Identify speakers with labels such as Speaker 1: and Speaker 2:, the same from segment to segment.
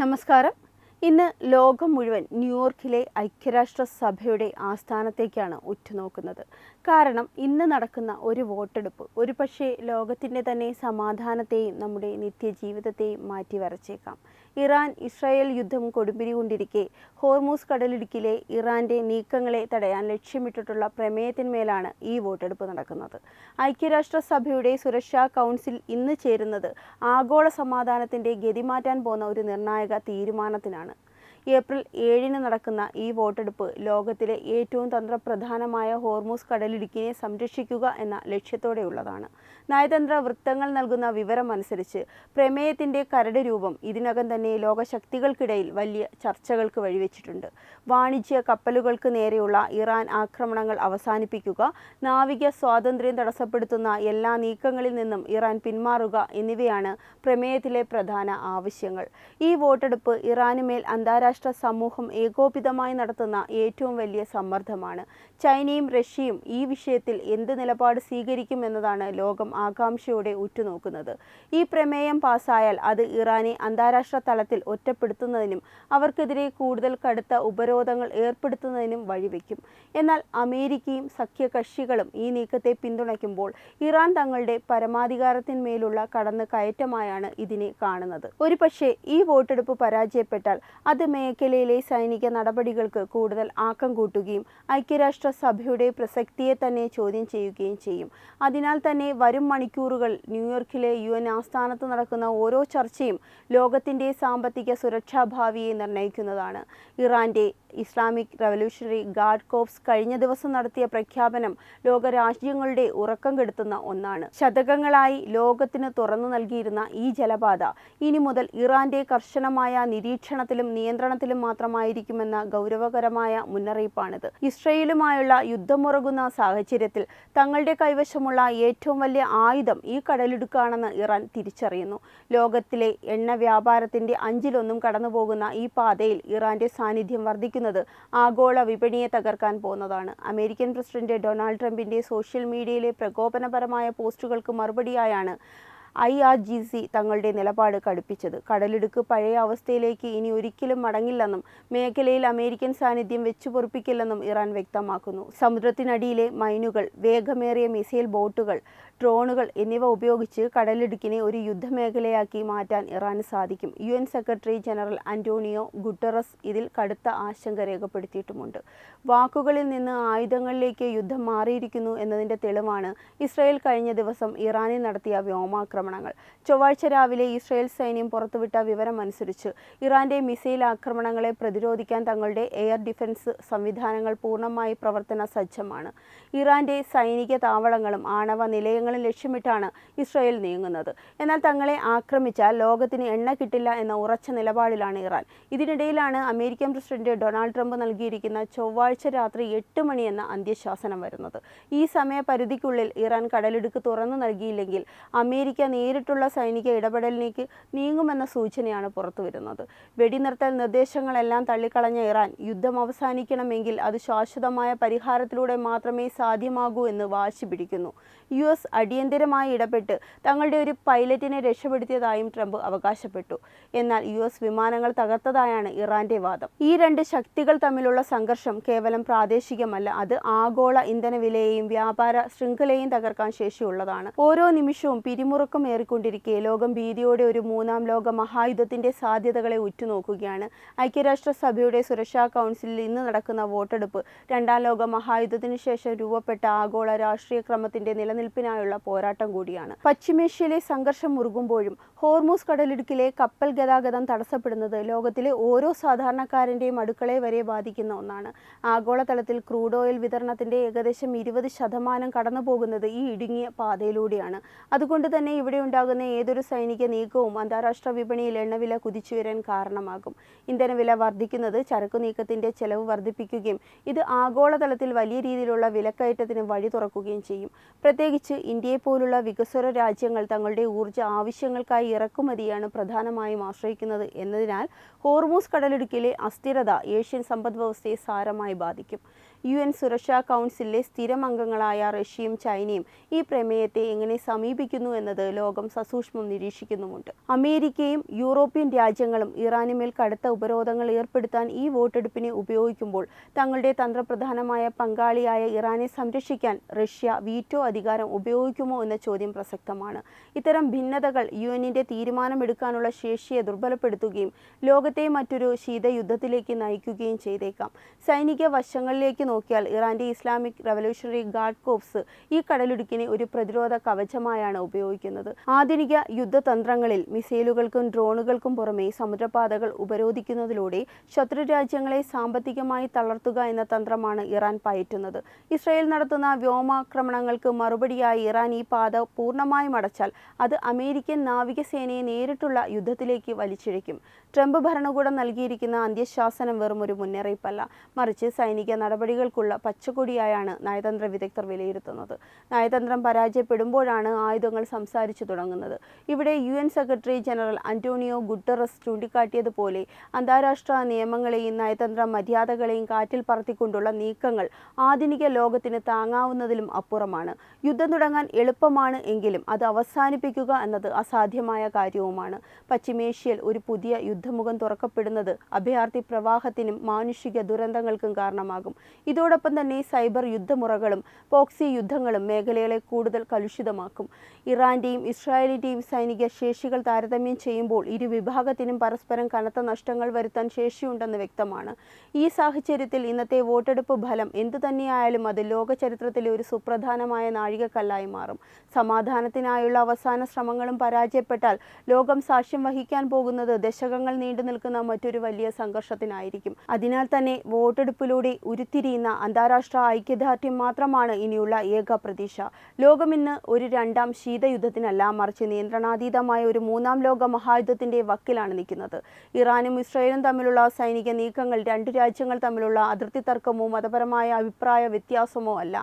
Speaker 1: നമസ്കാരം. ഇന്ന് ലോകം മുഴുവൻ ന്യൂയോർക്കിലെ ഐക്യരാഷ്ട്രസഭയുടെ ആസ്ഥാനത്തേക്കാണ് ഉറ്റുനോക്കുന്നത്. കാരണം ഇന്ന് നടക്കുന്ന ഒരു വോട്ടെടുപ്പ് ഒരുപക്ഷേ ലോകത്തിൻ്റെ തന്നെ സമാധാനത്തെയും നമ്മുടെ നിത്യജീവിതത്തെയും മാറ്റിവരച്ചേക്കാം. ഇറാൻ ഇസ്രായേൽ യുദ്ധം കൊടുമ്പിരി കൊണ്ടിരിക്കെ ഹോർമൂസ് കടലിടുക്കിലെ ഇറാൻ്റെ നീക്കങ്ങളെ തടയാൻ ലക്ഷ്യമിട്ടിട്ടുള്ള പ്രമേയത്തിന്മേലാണ് ഈ വോട്ടെടുപ്പ് നടക്കുന്നത്. ഐക്യരാഷ്ട്രസഭയുടെ സുരക്ഷാ കൗൺസിൽ ഇന്ന് ചേരുന്നത് ആഗോള സമാധാനത്തിൻ്റെ ഗതി മാറ്റാൻ പോകുന്ന ഒരു നിർണായക തീരുമാനത്തിനാണ്. ഏപ്രിൽ 7 നടക്കുന്ന ഈ വോട്ടെടുപ്പ് ലോകത്തിലെ ഏറ്റവും തന്ത്രപ്രധാനമായ ഹോർമൂസ് കടലിടുക്കിനെ സംരക്ഷിക്കുക എന്ന ലക്ഷ്യത്തോടെയുള്ളതാണ്. നയതന്ത്ര വൃത്തങ്ങൾ നൽകുന്ന വിവരമനുസരിച്ച് പ്രമേയത്തിൻ്റെ കരട് രൂപം ഇതിനകം തന്നെ ലോകശക്തികൾക്കിടയിൽ വലിയ ചർച്ചകൾക്ക് വഴിവെച്ചിട്ടുണ്ട്. വാണിജ്യ കപ്പലുകൾക്ക് നേരെയുള്ള ഇറാൻ ആക്രമണങ്ങൾ അവസാനിപ്പിക്കുക, നാവിക സ്വാതന്ത്ര്യം തടസ്സപ്പെടുത്തുന്ന എല്ലാ നീക്കങ്ങളിൽ നിന്നും ഇറാൻ പിന്മാറുക എന്നിവയാണ് പ്രമേയത്തിലെ പ്രധാന ആവശ്യങ്ങൾ. ഈ വോട്ടെടുപ്പ് ഇറാനുമേൽ അന്താരാഷ്ട്ര സമൂഹം ഏകോപിതമായി നടത്തുന്ന ഏറ്റവും വലിയ സമ്മർദ്ദമാണ്. ചൈനയും റഷ്യയും ഈ വിഷയത്തിൽ എന്ത് നിലപാട് സ്വീകരിക്കുമെന്നതാണ് ലോകം ആകാംക്ഷയോടെ ഉറ്റുനോക്കുന്നത്. ഈ പ്രമേയം പാസ്സായാൽ അത് ഇറാനെ അന്താരാഷ്ട്ര തലത്തിൽ ഒറ്റപ്പെടുത്തുന്നതിനും അവർക്കെതിരെ കൂടുതൽ കടുത്ത ഉപരോധങ്ങൾ ഏർപ്പെടുത്തുന്നതിനും വഴിവെക്കും. എന്നാൽ അമേരിക്കയും സഖ്യകക്ഷികളും ഈ നീക്കത്തെ പിന്തുണയ്ക്കുമ്പോൾ ഇറാൻ തങ്ങളുടെ പരമാധികാരത്തിന്മേലുള്ള കടന്നുകയറ്റമായാണ് ഇതിനെ കാണുന്നത്. ഒരുപക്ഷേ ഈ വോട്ടെടുപ്പ് പരാജയപ്പെട്ടാൽ അത് മേഖലയിലെ സൈനിക നടപടികൾക്ക് കൂടുതൽ ആക്കം കൂട്ടുകയും ഐക്യരാഷ്ട്രസഭയുടെ പ്രസക്തിയെ തന്നെ ചോദ്യം ചെയ്യുകയും ചെയ്യും. അതിനാൽ തന്നെ വരും മണിക്കൂറുകൾ ന്യൂയോർക്കിലെ UN ആസ്ഥാനത്ത് നടക്കുന്ന ഓരോ ചർച്ചയും ലോകത്തിൻ്റെ സാമ്പത്തിക സുരക്ഷാ ഭാവിയെ നിർണ്ണയിക്കുന്നതാണ്. ഇറാൻ്റെ ഇസ്ലാമിക് റവല്യൂഷണറി ഗാർഡ് കോർപ്സ് കഴിഞ്ഞ ദിവസം നടത്തിയ പ്രഖ്യാപനം ലോകരാജ്യങ്ങളുടെ ഉറക്കം കെടുത്തുന്ന ഒന്നാണ്. ശതകങ്ങളായി ലോകത്തിന് തുറന്നു നൽകിയിരുന്ന ഈ ജലപാത ഇനി മുതൽ ഇറാൻ്റെ കർശനമായ നിരീക്ഷണത്തിലും നിയന്ത്രണത്തിലും മാത്രമായിരിക്കുമെന്ന ഗൗരവകരമായ മുന്നറിയിപ്പാണിത്. ഇസ്രയേലുമായുള്ള യുദ്ധമുറകുന്ന സാഹചര്യത്തിൽ തങ്ങളുടെ കൈവശമുള്ള ഏറ്റവും വലിയ ആയുധം ഈ കടലിടുക്കാണെന്ന് ഇറാൻ തിരിച്ചറിയുന്നു. ലോകത്തിലെ എണ്ണ വ്യാപാരത്തിൻ്റെ 1/5 കടന്നുപോകുന്ന ഈ പാതയിൽ ഇറാൻ്റെ സാന്നിധ്യം വർദ്ധിക്കുന്നത് ആഗോള വിപണിയെ തകർക്കാൻ പോകുന്നതാണ്. അമേരിക്കൻ പ്രസിഡന്റ് ഡൊണാൾഡ് ട്രംപിൻ്റെ സോഷ്യൽ മീഡിയയിലെ പ്രകോപനപരമായ പോസ്റ്റുകൾക്ക് മറുപടിയായാണ് IRGC തങ്ങളുടെ നിലപാട് കടുപ്പിച്ചത്. കടലിടുക്ക് പഴയ അവസ്ഥയിലേക്ക് ഇനി ഒരിക്കലും മടങ്ങില്ലെന്നും മേഖലയിൽ അമേരിക്കൻ സാന്നിധ്യം വെച്ചുപൊറുപ്പിക്കില്ലെന്നും ഇറാൻ വ്യക്തമാക്കുന്നു. സമുദ്രത്തിനടിയിലെ മൈനുകൾ, വേഗമേറിയ മിസൈൽ ബോട്ടുകൾ, ഡ്രോണുകൾ എന്നിവ ഉപയോഗിച്ച് കടലിടുക്കിനെ ഒരു യുദ്ധമേഖലയാക്കി മാറ്റാൻ ഇറാന് സാധിക്കും. UN secretary general Antonio Guterres ഇതിൽ കടുത്ത ആശങ്ക രേഖപ്പെടുത്തിയിട്ടുമുണ്ട്. വാക്കുകളിൽ നിന്ന് ആയുധങ്ങളിലേക്ക് യുദ്ധം മാറിയിരിക്കുന്നു എന്നതിൻ്റെ തെളിവാണ് ഇസ്രായേൽ കഴിഞ്ഞ ദിവസം ഇറാനിൽ നടത്തിയ വ്യോമാക്രമണങ്ങൾ. ചൊവ്വാഴ്ച രാവിലെ ഇസ്രായേൽ സൈന്യം പുറത്തുവിട്ട വിവരമനുസരിച്ച് ഇറാൻ്റെ മിസൈൽ ആക്രമണങ്ങളെ പ്രതിരോധിക്കാൻ തങ്ങളുടെ എയർ ഡിഫൻസ് സംവിധാനങ്ങൾ പൂർണ്ണമായി പ്രവർത്തന സജ്ജമാണ്. ഇറാൻ്റെ സൈനിക താവളങ്ങളും ആണവ നിലയങ്ങളും ലക്ഷ്യമിട്ടാണ് ഇസ്രായേൽ നീങ്ങുന്നത്. എന്നാൽ തങ്ങളെ ആക്രമിച്ചാൽ ലോകത്തിന് എണ്ണ കിട്ടില്ല എന്ന ഉറച്ച നിലപാടിലാണ് ഇറാൻ. ഇതിനിടയിലാണ് അമേരിക്കൻ പ്രസിഡന്റ് ഡൊണാൾഡ് ട്രംപ് നൽകിയിരിക്കുന്ന ചൊവ്വാഴ്ച രാത്രി 8 മണി എന്ന അന്ത്യശാസനം വരുന്നത്. ഈ സമയപരിധിക്കുള്ളിൽ ഇറാൻ കടലിടുക്ക് തുറന്നു നൽകിയില്ലെങ്കിൽ അമേരിക്ക നേരിട്ടുള്ള സൈനിക ഇടപെടലിലേക്ക് നീങ്ങുമെന്ന സൂചനയാണ് പുറത്തുവരുന്നത്. വെടിനിർത്തൽ നിർദ്ദേശങ്ങളെല്ലാം തള്ളിക്കളഞ്ഞ ഇറാൻ യുദ്ധം അവസാനിക്കണമെങ്കിൽ അത് ശാശ്വതമായ പരിഹാരത്തിലൂടെ മാത്രമേ സാധ്യമാകൂ എന്ന് വാശി പിടിക്കുന്നു. US അടിയന്തരമായി ഇടപെട്ട് തങ്ങളുടെ ഒരു പൈലറ്റിനെ രക്ഷപ്പെടുത്തിയതായും ട്രംപ് അവകാശപ്പെട്ടു. എന്നാൽ US വിമാനങ്ങൾ തകർത്തതായാണ് ഇറാൻ്റെ വാദം. ഈ രണ്ട് ശക്തികൾ തമ്മിലുള്ള സംഘർഷം കേവലം പ്രാദേശികമല്ല, അത് ആഗോള ഇന്ധനവിലയെയും വ്യാപാര ശൃംഖലയെയും തകർക്കാൻ ശേഷിയുള്ളതാണ്. ഓരോ നിമിഷവും പിരിമുറുക്കം ഏറിക്കൊണ്ടിരിക്കെ ലോകം ഭീതിയോടെ ഒരു 3ാം ലോക മഹായുദ്ധത്തിൻ്റെ സാധ്യതകളെ ഉറ്റുനോക്കുകയാണ്. ഐക്യരാഷ്ട്രസഭയുടെ സുരക്ഷാ കൗൺസിലിൽ ഇന്ന് നടക്കുന്ന വോട്ടെടുപ്പ് 2ാം ലോക മഹായുദ്ധത്തിന് ശേഷം രൂപപ്പെട്ട ആഗോള രാഷ്ട്രീയ ക്രമത്തിൻ്റെ നിലനിൽപ്പിനായുള്ള പോരാട്ടം കൂടിയാണ്. പശ്ചിമേഷ്യയിലെ സംഘർഷം മുറുകുമ്പോഴും ഹോർമൂസ് കടലിടുക്കിലെ കപ്പൽ ഗതാഗതം തടസ്സപ്പെടുന്നത് ലോകത്തിലെ ഓരോ സാധാരണക്കാരൻ്റെയും അടുക്കളയെ വരെ ബാധിക്കുന്ന ഒന്നാണ്. ആഗോളതലത്തിൽ ക്രൂഡ് ഓയിൽ വിതരണത്തിൻ്റെ ഏകദേശം 20% കടന്നുപോകുന്നത് ഈ ഇടുങ്ങിയ പാതയിലൂടെയാണ്. അതുകൊണ്ട് തന്നെ ഇവിടെ ഉണ്ടാകുന്ന ഏതൊരു സൈനിക നീക്കവും അന്താരാഷ്ട്ര വിപണിയിൽ എണ്ണവില കുതിച്ചുയരാൻ കാരണമാകും. ഇന്ധനവില വർദ്ധിക്കുന്നത് ചരക്കു നീക്കത്തിൻ്റെ ചെലവ് വർദ്ധിപ്പിക്കുകയും ഇത് ആഗോളതലത്തിൽ വലിയ രീതിയിലുള്ള വിലക്കയറ്റത്തിന് വഴി തുറക്കുകയും ചെയ്യും. പ്രത്യേകിച്ച് ഇന്ത്യയെപ്പോലുള്ള വികസ്വര രാജ്യങ്ങൾ തങ്ങളുടെ ഊർജ്ജ ആവശ്യങ്ങൾക്കായി ഇറക്കുമതിയാണ് പ്രധാനമായും ആശ്രയിക്കുന്നത് എന്നതിനാൽ ഹോർമൂസ് കടലിടുക്കിലെ അസ്ഥിരത ഏഷ്യൻ സമ്പദ്വ്യവസ്ഥയെ സാരമായി ബാധിക്കും. UN സുരക്ഷാ കൗൺസിലിലെ സ്ഥിരം അംഗങ്ങളായ റഷ്യയും ചൈനയും ഈ പ്രമേയത്തെ എങ്ങനെ സമീപിക്കുന്നു എന്നത് ലോകം സസൂക്ഷ്മം നിരീക്ഷിക്കുന്നുമുണ്ട്. അമേരിക്കയും യൂറോപ്യൻ രാജ്യങ്ങളും ഇറാനുമേൽ കടുത്ത ഉപരോധങ്ങൾ ഏർപ്പെടുത്താൻ ഈ വോട്ടെടുപ്പിനെ ഉപയോഗിക്കുമ്പോൾ തങ്ങളുടെ തന്ത്രപ്രധാനമായ പങ്കാളിയായ ഇറാനെ സംരക്ഷിക്കാൻ റഷ്യ വീറ്റോ അധികാരം ഉപയോഗിക്കുമോ എന്ന ചോദ്യം പ്രസക്തമാണ്. ഇത്തരം ഭിന്നതകൾ UN-ന്റെ തീരുമാനമെടുക്കാനുള്ള ശേഷിയെ ദുർബലപ്പെടുത്തുകയും ലോകത്തെ മറ്റൊരു ശീതയുദ്ധത്തിലേക്ക് നയിക്കുകയും ചെയ്തേക്കാം. സൈനിക വശങ്ങളിലേക്ക് നോക്കിയാൽ ഇറാന്റെ ഇസ്ലാമിക് റവല്യൂഷണറി ഗാർഡ് കോർപ്സ് ഈ കടലിടുക്കിനെ ഒരു പ്രതിരോധ കവചമായാണ് ഉപയോഗിക്കുന്നത്. ആധുനിക യുദ്ധതന്ത്രങ്ങളിൽ മിസൈലുകൾക്കും ഡ്രോണുകൾക്കും പുറമെ സമുദ്രപാതകൾ ഉപരോധിക്കുന്നതിലൂടെ ശത്രുരാജ്യങ്ങളെ സാമ്പത്തികമായി തളർത്തുക എന്ന തന്ത്രമാണ് ഇറാൻ പയറ്റുന്നത്. ഇസ്രായേൽ നടത്തുന്ന വ്യോമാക്രമണങ്ങൾക്ക് മറുപടിയായി ഇറാൻ ഈ പാത പൂർണ്ണമായും അടച്ചാൽ അത് അമേരിക്കൻ നാവികസേനയെ നേരിട്ടുള്ള യുദ്ധത്തിലേക്ക് വലിച്ചിഴയ്ക്കും. ട്രംപ് ഭരണകൂടം നൽകിയിരിക്കുന്ന അന്ത്യശാസനം വെറും ഒരു മുന്നറിയിപ്പല്ല, മറിച്ച് സൈനിക നടപടികൾക്കുള്ള പച്ചക്കൊടിയായാണ് നയതന്ത്ര വിദഗ്ധർ വിലയിരുത്തുന്നത്. നയതന്ത്രം പരാജയപ്പെടുമ്പോഴാണ് ആയുധങ്ങൾ സംസാരിച്ചു തുടങ്ങുന്നത്. ഇവിടെ UN secretary general Antonio Guterres ചൂണ്ടിക്കാട്ടിയതുപോലെ അന്താരാഷ്ട്ര നിയമങ്ങളെയും നയതന്ത്ര മര്യാദകളെയും കാറ്റിൽ പറത്തിക്കൊണ്ടുള്ള നീക്കങ്ങൾ ആധുനിക ലോകത്തിന് താങ്ങാവുന്നതിലും അപ്പുറമാണ്. യുദ്ധം തുടങ്ങാൻ എളുപ്പമാണ് എങ്കിലും അത് അവസാനിപ്പിക്കുക എന്നത് അസാധ്യമായ കാര്യവുമാണ്. പശ്ചിമേഷ്യയിൽ ഒരു പുതിയ യുദ്ധമുഖം തുറക്കപ്പെടുന്നത് അഭയാർത്ഥി പ്രവാഹത്തിനും മാനുഷിക ദുരന്തങ്ങൾക്കും കാരണമാകും. ഇതോടൊപ്പം തന്നെ സൈബർ യുദ്ധമുറകളും പോക്സി യുദ്ധങ്ങളും മേഖലകളെ കൂടുതൽ കലുഷിതമാക്കും. ഇറാന്റെയും ഇസ്രായേലിന്റെയും സൈനിക ശേഷികൾ താരതമ്യം ചെയ്യുമ്പോൾ ഇരു വിഭാഗത്തിനും പരസ്പരം കനത്ത നഷ്ടങ്ങൾ വരുത്താൻ ശേഷിയുണ്ടെന്ന് വ്യക്തമാണ്. ഈ സാഹചര്യത്തിൽ ഇന്നത്തെ വോട്ടെടുപ്പ് ഫലം എന്തു തന്നെയായാലും അത് ലോക ചരിത്രത്തിലെ ഒരു സുപ്രധാനമായ നാഴികക്കല്ലായി മാറും. സമാധാനത്തിനായുള്ള അവസാന ശ്രമങ്ങളും പരാജയപ്പെട്ടാൽ ലോകം സാക്ഷ്യം വഹിക്കാൻ പോകുന്നത് ദശകങ്ങൾ നീണ്ടു നിൽക്കുന്ന മറ്റൊരു വലിയ സംഘർഷത്തിനായിരിക്കും. അതിനാൽ തന്നെ വോട്ടെടുപ്പിലൂടെ ഉരുത്തിരിയുന്ന അന്താരാഷ്ട്ര ഐക്യദാർഢ്യം മാത്രമാണ് ഇനിയുള്ള ഏക പ്രതീക്ഷ. ലോകം ഇന്ന് ഒരു രണ്ടാം ശീതയുദ്ധത്തിനല്ല, മറിച്ച് നിയന്ത്രണാതീതമായ ഒരു മൂന്നാം ലോക മഹായുദ്ധത്തിന്റെ വക്കിലാണ് നിൽക്കുന്നത്. ഇറാനും ഇസ്രായേലും തമ്മിലുള്ള സൈനിക നീക്കങ്ങൾ രണ്ടു രാജ്യങ്ങൾ തമ്മിലുള്ള അതിർത്തി തർക്കമോ മതപരമായ അഭിപ്രായ വ്യത്യാസമോ അല്ല,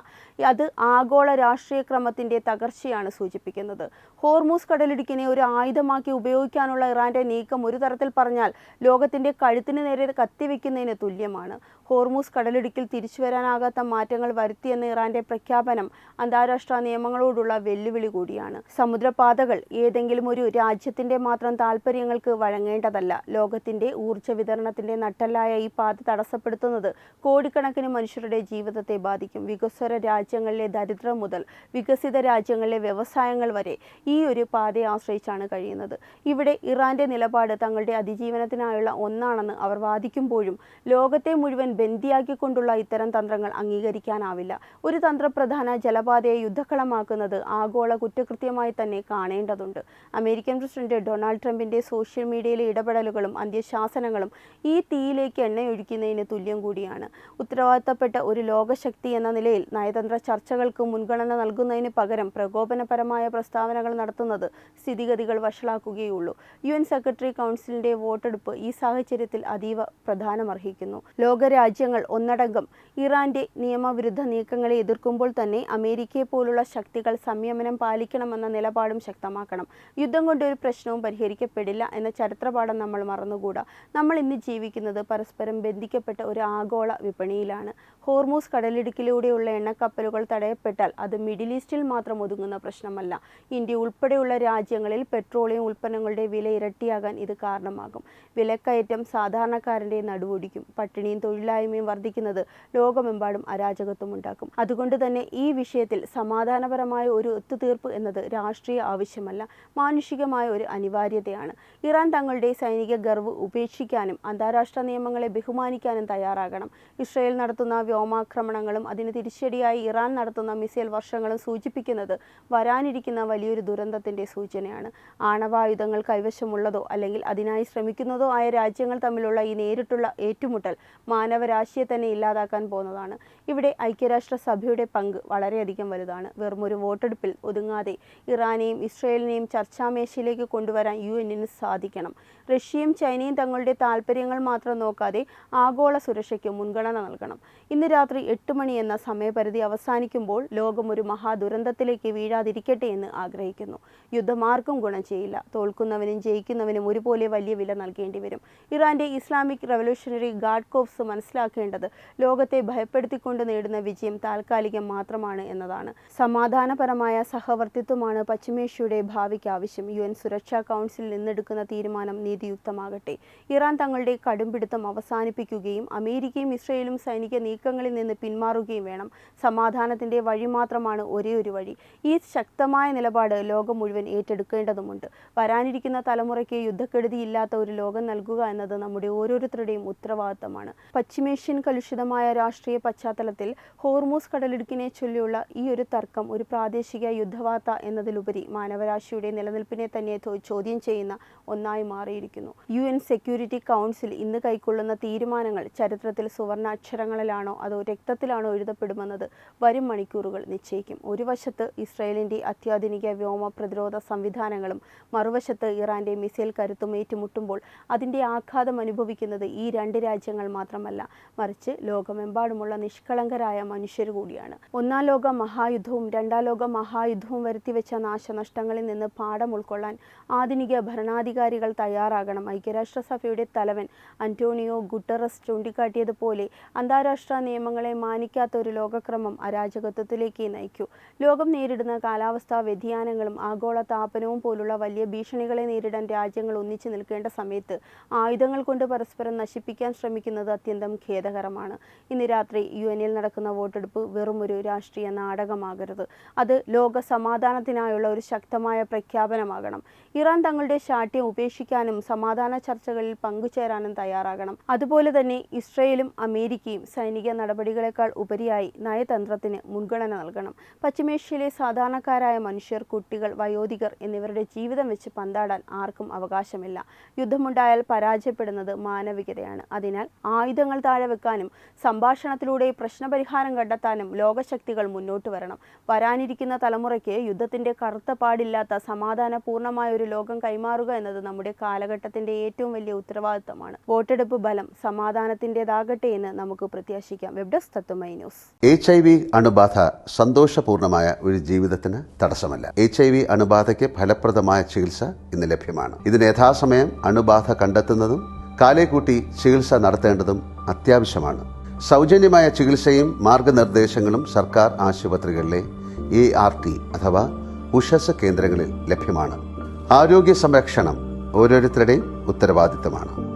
Speaker 1: അത് ആഗോള രാഷ്ട്രീയ ക്രമത്തിന്റെ തകർച്ചയാണ് സൂചിപ്പിക്കുന്നത്. ഹോർമൂസ് കടലിടുക്കിനെ ഒരു ആയുധമാക്കി ഉപയോഗിക്കാനുള്ള ഇറാന്റെ നീക്കം ഒരു തരത്തിൽ പറഞ്ഞാൽ ലോകത്തിന്റെ കഴുത്തിന് നേരെ കത്തിവെക്കുന്നതിന് തുല്യമാണ്. ഹോർമൂസ് കടലിടുക്കിൽ തിരിച്ചുവരാനാകാത്ത മാറ്റങ്ങൾ വരുത്തിയെന്ന ഇറാന്റെ പ്രഖ്യാപനം അന്താരാഷ്ട്ര നിയമങ്ങളോടുള്ള വെല്ലുവിളി കൂടിയാണ്. സമുദ്രപാതകൾ ഏതെങ്കിലും ഒരു രാജ്യത്തിന്റെ മാത്രം താൽപ്പര്യങ്ങൾക്ക് വഴങ്ങേണ്ടതല്ല. ലോകത്തിന്റെ ഊർജ്ജ വിതരണത്തിന്റെ നട്ടെല്ലായ ഈ പാത തടസ്സപ്പെടുത്തുന്നത് കോടിക്കണക്കിന് മനുഷ്യരുടെ ജീവിതത്തെ ബാധിക്കും. വികസ്വര രാജ്യങ്ങളിലെ ദരിദ്രം മുതൽ വികസിത രാജ്യങ്ങളിലെ വ്യവസായങ്ങൾ വരെ ഈ ഒരു പാതയെ ആശ്രയിച്ചാണ് കഴിയുന്നത്. ഇവിടെ ഇറാന്റെ നിലപാട് തങ്ങളുടെ അതിജീവനത്തിനായുള്ള ഒന്നാണെന്ന് അവർ വാദിക്കുമ്പോഴും ലോകത്തെ മുഴുവൻ ബന്ദിയാക്കിക്കൊണ്ടുള്ള ഇത്തരം തന്ത്രങ്ങൾ അംഗീകരിക്കാനാവില്ല. ഒരു തന്ത്രപ്രധാന ജലപാതയെ യുദ്ധക്കളമാക്കുന്നത് ആഗോള കുറ്റകൃത്യമായി തന്നെ കാണേണ്ടതുണ്ട്. അമേരിക്കൻ പ്രസിഡന്റ് ഡൊണാൾഡ് ട്രംപിന്റെ സോഷ്യൽ മീഡിയയിലെ ഇടപെടലുകളും അന്ത്യശാസനങ്ങളും ഈ തീയിലേക്ക് എണ്ണയൊഴിക്കുന്നതിന് തുല്യം കൂടിയാണ്. ഉത്തരവാദിത്തപ്പെട്ട ഒരു ലോകശക്തി എന്ന നിലയിൽ നയതന്ത്ര ചർച്ചകൾക്ക് മുൻഗണന നൽകുന്നതിന് പകരം പ്രകോപനപരമായ പ്രസ്താവനകൾ നടത്തുന്നത് സ്ഥിതിഗതികൾ വഷളാക്കുകയുള്ളൂ. UN സെക്രട്ടറി കൗൺസിലിന്റെ വോട്ടെടുപ്പ് ഈ സാഹചര്യത്തിൽ അതീവ പ്രാധാന്യമർഹിക്കുന്നു. ലോകരാജ്യങ്ങൾ ഒന്നടങ്കം ഇറാന്റെ നിയമവിരുദ്ധ നീക്കങ്ങളെ എതിർക്കുമ്പോൾ തന്നെ അമേരിക്കയെ പോലുള്ള ശക്തികൾ സംയമനം പാലിക്കണമെന്ന നിലപാടും ശക്തമാക്കണം. യുദ്ധം കൊണ്ട് ഒരു പ്രശ്നവും പരിഹരിക്കപ്പെടില്ല എന്ന ചരിത്രപാഠം നമ്മൾ മറന്നുകൂടാ. നമ്മൾ ഇന്ന് ജീവിക്കുന്നത് പരസ്പരം ബന്ധിക്കപ്പെട്ട ഒരു ആഗോള വിപണിയിലാണ്. ഹോർമൂസ് കടലിടുക്കിലൂടെയുള്ള എണ്ണക്കപ്പലുകൾ തടയപ്പെട്ടാൽ അത് മിഡിൽ ഈസ്റ്റിൽ മാത്രം ഒതുങ്ങുന്ന പ്രശ്നമല്ല. ഇന്ത്യ ഉൾപ്പെടെയുള്ള രാജ്യങ്ങളിൽ പെട്രോളിയം ഉൽപ്പന്നങ്ങളുടെ വില ഇരട്ടിയാകാൻ ഇത് കാരണമാകും. വിലക്കയറ്റം സാധാരണക്കാരൻ്റെ നടുവൊടിക്കും. പട്ടിണിയും തൊഴിലില്ലായ്മയും വർദ്ധിക്കുന്നത് ലോകമെമ്പാടും അരാജകത്വം ഉണ്ടാക്കും. അതുകൊണ്ട് തന്നെ ഈ വിഷയത്തിൽ സമാധാനപരമായ ഒരു ഒത്തുതീർപ്പ് എന്നത് രാഷ്ട്രീയ ആവശ്യമല്ല, മാനുഷികമായ ഒരു അനിവാര്യതയാണ്. ഇറാൻ തങ്ങളുടെ സൈനിക ഗർവ് ഉപേക്ഷിക്കാനും അന്താരാഷ്ട്ര നിയമങ്ങളെ ബഹുമാനിക്കാനും തയ്യാറാകണം. ഇസ്രായേൽ നടത്തുന്ന വ്യോമാക്രമണങ്ങളും അതിന് തിരിച്ചടിയായി ഇറാൻ നടത്തുന്ന മിസൈൽ വർഷങ്ങളും സൂചിപ്പിക്കുന്നത് വരാനിരിക്കുന്ന വലിയൊരു ദുരന്തത്തിന്റെ സൂചനയാണ്. ആണവായുധങ്ങൾ കൈവശമുള്ളതോ അല്ലെങ്കിൽ അതിനായി ശ്രമിക്കുന്നതോ ആയ രാജ്യങ്ങൾ തമ്മിലുള്ള ഈ നേരിട്ടുള്ള ഏറ്റുമുട്ടൽ മാനവരാശിയെ തന്നെ ഇല്ലാതാക്കാൻ പോകുന്നതാണ്. ഇവിടെ ഐക്യരാഷ്ട്രസഭയുടെ പങ്ക് വളരെയധികം വലുതാണ്. വെറുമൊരു വോട്ടെടുപ്പിൽ ഒതുങ്ങാതെ ഇറാനെയും ഇസ്രായേലിനെയും ചർച്ചാമേശയിലേക്ക് കൊണ്ടുവരാൻ UN-ന് സാധിക്കണം. റഷ്യയും ചൈനയും തങ്ങളുടെ താൽപ്പര്യങ്ങൾ മാത്രം നോക്കാതെ ആഗോള സുരക്ഷയ്ക്ക് മുൻഗണന നൽകണം. ഇന്ന് രാത്രി 8 മണി എന്ന സമയപരിധി അവസാനിക്കുമ്പോൾ ലോകം ഒരു മഹാദുരന്തത്തിലേക്ക് വീഴാതിരിക്കട്ടെ എന്ന് ആഗ്രഹിക്കുന്നു. യുദ്ധമാർക്കും ഗുണം ചെയ്യില്ല. തോൽക്കുന്നവനും ജയിക്കുന്നവനും ഒരുപോലെ വലിയ വില നൽകേണ്ടി വരും. ഇറാന്റെ ഇസ്ലാമിക് റവല്യൂഷണറി ഗാർഡ് കോർപ്സ് മനസ്സിലാക്കേണ്ടത് ലോകത്തെ ഭയപ്പെടുത്തിക്കൊണ്ട് നേടുന്ന വിജയം താൽക്കാലികം മാത്രമാണ് എന്നതാണ്. സമാധാനപരമായ സഹവർത്തിത്വമാണ് പശ്ചിമേഷ്യയുടെ ഭാവിക്ക് ആവശ്യം. UN സുരക്ഷാ കൗൺസിലിൽ നിന്നെടുക്കുന്ന തീരുമാനം നീതിയുക്തമാകട്ടെ. ഇറാൻ തങ്ങളുടെ കടുംപിടുത്തം അവസാനിപ്പിക്കുകയും അമേരിക്കയും ഇസ്രയേലും സൈനിക നീക്കങ്ങളിൽ നിന്ന് പിന്മാറുകയും വേണം. സമാധാനത്തിന്റെ വഴി മാത്രമാണ് ഒരേയൊരു വഴി. ഈ ശക്തമായ നിലപാട് ലോകം മുഴുവൻ ഏറ്റെടുക്കേണ്ടതുണ്ട്. വരാനിരിക്കുന്ന തലമുറയ്ക്ക് യുദ്ധക്കെടുതിയില്ലാത്ത ഒരു ലോകം നൽകുക എന്നത് നമ്മുടെ ഓരോരുത്തരുടെയും ഉത്തരവാദിത്തമാണ്. പശ്ചിമേഷ്യൻ കലുഷിതമായ രാഷ്ട്രീയ പശ്ചാത്തലത്തിൽ ഹോർമൂസ് കടലിടുക്കിനെ ചൊല്ലിയുള്ള ഈ ഒരു തർക്കം ഒരു പ്രാദേശിക യുദ്ധവാർത്ത എന്നതിലുപരി മാനവരാശിയുടെ നിലനിൽപ്പിനെ തന്നെ ചോദ്യം ചെയ്യുന്ന ഒന്നായി മാറിയിരിക്കുന്നു. UN സെക്യൂരിറ്റി കൗൺസിൽ ഇന്ന് കൈക്കൊള്ളുന്ന തീരുമാനങ്ങൾ ചരിത്രത്തിൽ സുവർണ അക്ഷരങ്ങളിലാണോ അതോ രക്തത്തിലാണോ എഴുതപ്പെടുമെന്നത് വരും മണിക്കൂറുകൾ നിശ്ചയിക്കും. ഒരു വശത്ത് ഇസ്രായേലിന്റെ അത്യാധുനിക വ്യോമ പ്രതിരോധ സംവിധാനങ്ങളും മറുവശത്ത് ഇറാന്റെ മിസൈൽ കരുത്തും ഏറ്റുമുട്ടുമ്പോൾ അതിന്റെ ആഘാതം അനുഭവിക്കുന്നത് ഈ രണ്ട് രാജ്യങ്ങൾ മാത്രമല്ല, മറിച്ച് ലോകമെമ്പാടുമുള്ള നിഷ്കളങ്കരായ മനുഷ്യർ കൂടിയാണ്. ഒന്നാം ലോക മഹായുദ്ധവും രണ്ടാം ലോക മഹായുദ്ധവും വരുത്തിവെച്ച നാശനഷ്ടങ്ങളിൽ നിന്ന് പാഠം ഉൾക്കൊള്ളാൻ ആധുനിക ഭരണാധികാരികൾ തയ്യാറാകണം. ഐക്യരാഷ്ട്രസഭയുടെ തലവൻ അന്റോണിയോ ഗുട്ടറസ് ചൂണ്ടിക്കാട്ടിയതുപോലെ അന്താരാഷ്ട്ര നിയമങ്ങളെ മാനിക്കാത്ത ഒരു ലോകക്രമം അരാജകത്വത്തിലേക്ക് നയിക്കൂ. ലോകം നേരിടുന്ന കാലാവസ്ഥാ വ്യതിയാനങ്ങളും ആഗോള താപനവും പോലുള്ള വലിയ ഭീഷണികളെ നേരിടാൻ രാജ്യങ്ങൾ ഒന്നിച്ചു നിൽക്കേണ്ട സമയത്ത് ആയുധങ്ങൾ കൊണ്ട് പരസ്പരം നശിപ്പിക്കാൻ ശ്രമിക്കുന്നത് അത്യന്തം ഖേദകരമാണ്. ഇന്ന് രാത്രി UN-ൽ നടക്കുന്ന വോട്ടെടുപ്പ് വെറും ഒരു രാഷ്ട്രീയ നാടകമാകരുത്. അത് ലോക സമാധാനത്തിനായുള്ള ഒരു ശക്തമായ പ്രഖ്യാപനമാകണം. ഇറാൻ തങ്ങളുടെ ശാഠ്യം ഉപേക്ഷിക്കാനും സമാധാന ചർച്ചകളിൽ പങ്കുചേരാനും തയ്യാറാകണം. അതുപോലെ തന്നെ ഇസ്രയേലും അമേരിക്കയും സൈനിക നടപടികളെക്കാൾ ഉപരിയായി നയതന്ത്രത്തിന് മുൻഗണന നൽകണം. പശ്ചിമേഷ്യയിലെ സാധാരണക്കാരായ മനുഷ്യർ, കുട്ടികൾ, വയോധികർ എന്നിവരുടെ ജീവിതം വെച്ച് പന്താടാൻ ആർക്കും അവകാശമില്ല. യുദ്ധമുണ്ടായാൽ പരാജയപ്പെടുന്നത് മാനവികതയാണ്. അതിനാൽ ആയുധങ്ങൾ താഴെ വെക്കാനും സംഭാഷണത്തിലൂടെ പ്രശ്നപരിഹാരം കണ്ടെത്താനും ലോകശക്തികൾ മുന്നോട്ട് വരണം. വരാനിരിക്കുന്ന തലമുറയ്ക്ക് യുദ്ധത്തിന്റെ കറുത്ത പാടില്ലാത്ത സമാധാനപൂർണമായ ഒരു ലോകം കൈമാറുക എന്നത് നമ്മുടെ കാലഘട്ടത്തിന്റെ ഏറ്റവും വലിയ ഉത്തരവാദിത്തമാണ്. വോട്ടെടുപ്പ് ഫലം സമാധാനത്തിൻ്റെതാകട്ടെ എന്ന് നമുക്ക് പ്രത്യാശിക്കാം. വെബ് ഡെസ്ക് തത്വമൈ ന്യൂസ്.
Speaker 2: HIV അണുബാധ സന്തോഷപൂർണമായ ഒരു ജീവിതത്തിന് തടസ്സമല്ല. HIV അണുബാധയ്ക്ക് ഫലപ്രദമായ ചികിത്സ ഇന്ന് ലഭ്യമാണ്. ഇതിന് യഥാസമയം അണുബാധ കണ്ടെത്തുന്നതും കാലേക്കൂട്ടി ചികിത്സ നടത്തേണ്ടതും അത്യാവശ്യമാണ്. സൗജന്യമായ ചികിത്സയും മാർഗനിർദ്ദേശങ്ങളും സർക്കാർ ആശുപത്രികളിലെ ART അഥവാ ഉഷസ് കേന്ദ്രങ്ങളിൽ ലഭ്യമാണ്. ആരോഗ്യ സംരക്ഷണം ഓരോരുത്തരുടെയും ഉത്തരവാദിത്തമാണ്.